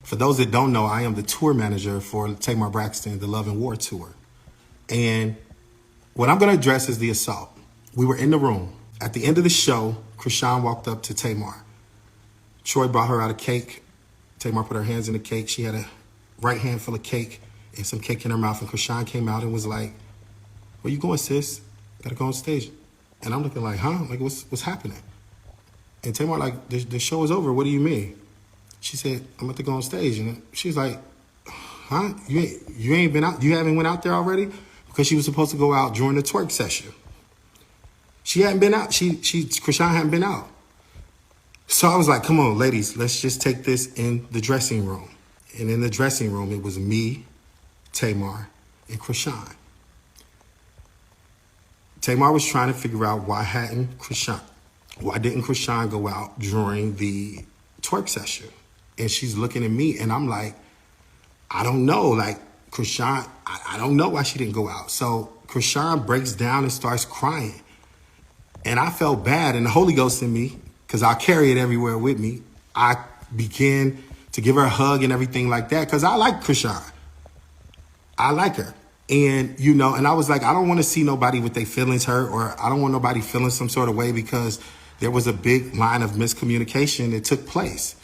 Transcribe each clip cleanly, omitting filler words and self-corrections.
For those that don't know, I am the tour manager for Tamar Braxton, the Love and War Tour. And what I'm going to address is the assault. We were in the room. At the end of the show, Chrisean walked up to Tamar. Troy brought her out a cake. Tamar put her hands in the cake. She had a right hand full of cake and some cake in her mouth. And Chrisean came out and was like, "Where you going, sis? Gotta go on stage." And I'm looking like, huh? Like, what's happening? And Tamar like, the show is over. What do you mean? She said, "I'm about to go on stage." And she's like, "Huh? You ain't been out? You haven't went out there already?" Because she was supposed to go out during the twerk session. She hadn't been out. Chrisean hadn't been out. So I was like, "Come on, ladies, let's just take this in the dressing room." And in the dressing room, it was me, Tamar, and Chrisean. Tamar was trying to figure out why didn't Chrisean go out during the twerk session? And she's looking at me, and I'm like, I don't know. Like, Chrisean, I don't know why she didn't go out. So Chrisean breaks down and starts crying. And I felt bad, and the Holy Ghost in me, because I carry it everywhere with me, I began to give her a hug and everything like that, because I like Chrisean. I like her. And, and I was like, I don't want to see nobody with their feelings hurt, or I don't want nobody feeling some sort of way, because there was a big line of miscommunication that took place.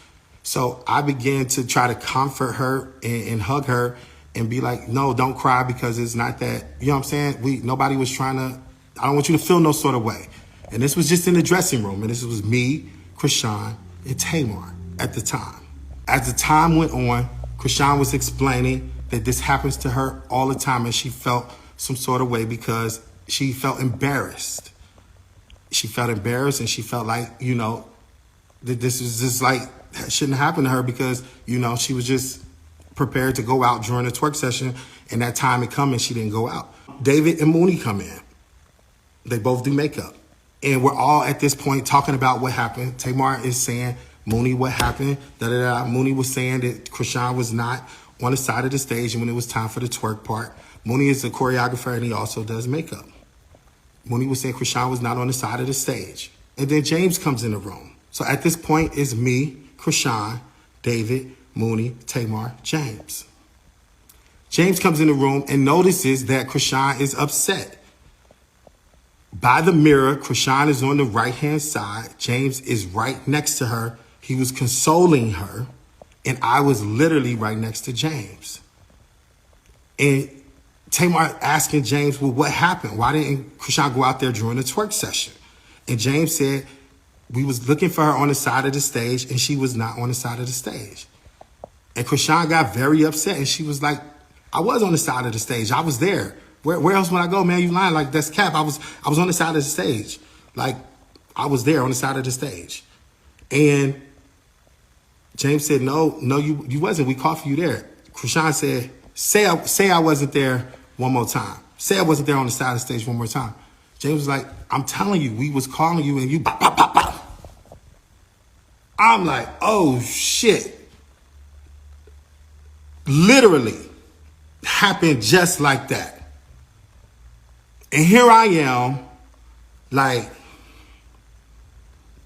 So I began to try to comfort her and hug her and be like, "No, don't cry, because it's not that," you know what I'm saying? Nobody was trying to, I don't want you to feel no sort of way. And this was just in the dressing room. And this was me, Chrisean, and Tamar at the time. As the time went on, Chrisean was explaining that this happens to her all the time, and she felt some sort of way because she felt embarrassed. She felt embarrassed, and she felt like, that this was just like, shouldn't happen to her, because, she was just prepared to go out during the twerk session, and that time had come and she didn't go out. David and Mooney come in. They both do makeup. And we're all at this point talking about what happened. Tamar is saying, "Mooney, what happened?" Mooney was saying that Chrisean was not on the side of the stage, and when it was time for the twerk part. Mooney is a choreographer, and he also does makeup. Mooney was saying Chrisean was not on the side of the stage. And then James comes in the room. So at this point, it's me, Chrisean, David, Mooney, Tamar, James. James comes in the room and notices that Chrisean is upset. By the mirror, Chrisean is on the right-hand side. James is right next to her. He was consoling her. And I was literally right next to James. And Tamar asking James, "Well, what happened? Why didn't Chrisean go out there during the twerk session?" And James said, "We was looking for her on the side of the stage, and she was not on the side of the stage." And Chrisean got very upset, and she was like, "I was on the side of the stage. I was there. Where else would I go, man? You lying? Like, that's cap. I was on the side of the stage. Like, I was there on the side of the stage." And James said, no, you wasn't. We called for you there. Chrisean said, say I wasn't there one more time. Say I wasn't there on the side of the stage one more time. James was like, "I'm telling you, we was calling you, and you bop, bop, bop, bop." I'm like, oh shit. Literally happened just like that. And here I am, like,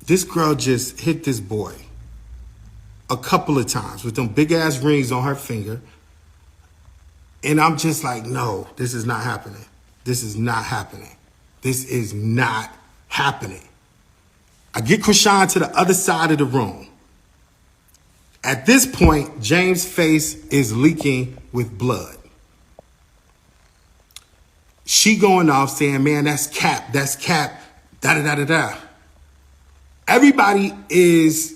this girl just hit this boy a couple of times with them big ass rings on her finger. And I'm just like, no, this is not happening. This is not happening. This is not happening. I get Chrisean to the other side of the room. At this point, James' face is leaking with blood. She going off saying, "Man, that's cap, da-da-da-da-da." Everybody is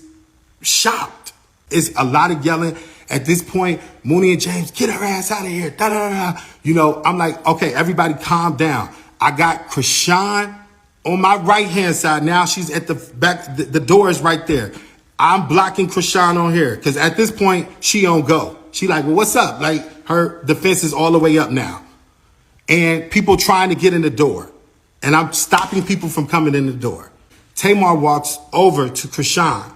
shocked. It's a lot of yelling. At this point, Mooney and James, "Get her ass out of here, da-da-da-da." I'm like, okay, everybody calm down. I got Chrisean on my right-hand side. Now she's at the back. The door is right there. I'm blocking Chrisean on here, because at this point, she on go. She like, "Well, what's up?" Like, her defense is all the way up now. And people trying to get in the door. And I'm stopping people from coming in the door. Tamar walks over to Chrisean.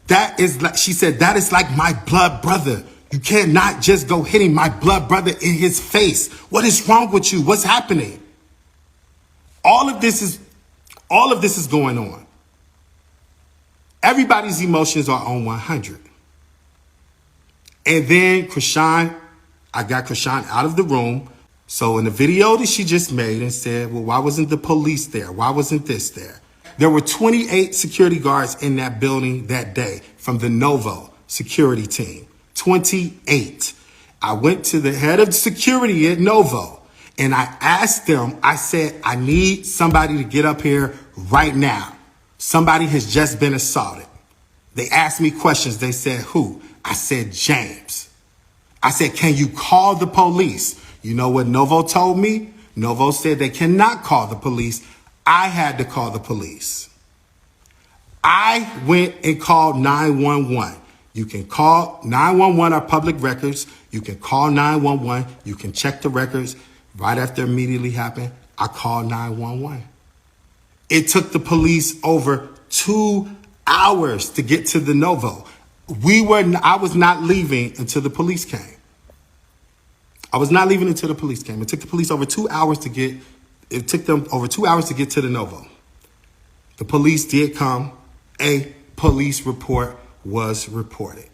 "That is like," she said, "that is like my blood brother. You cannot just go hitting my blood brother in his face. What is wrong with you? What's happening?" All of this is going on. Everybody's emotions are on 100. And then I got Chrisean out of the room. So in the video that she just made and said, well, why wasn't the police there? Why wasn't this there? There were 28 security guards in that building that day from the Novo security team. 28. I went to the head of security at Novo and I asked them, I said, I need somebody to get up here right now. Somebody has just been assaulted. They asked me questions. They said, who? I said, James. I said, can you call the police? You know what Novo told me? Novo said they cannot call the police. I had to call the police. I went and called 911. You can call 911 or public records. You can call 911. You can check the records. Right after it immediately happened, I called 911. It took the police over 2 hours to get to the Novo. I was not leaving until the police came. I was not leaving until the police came. It took the police over 2 hours to get, it took them over 2 hours to get to the Novo. The police did come. A police report was reported.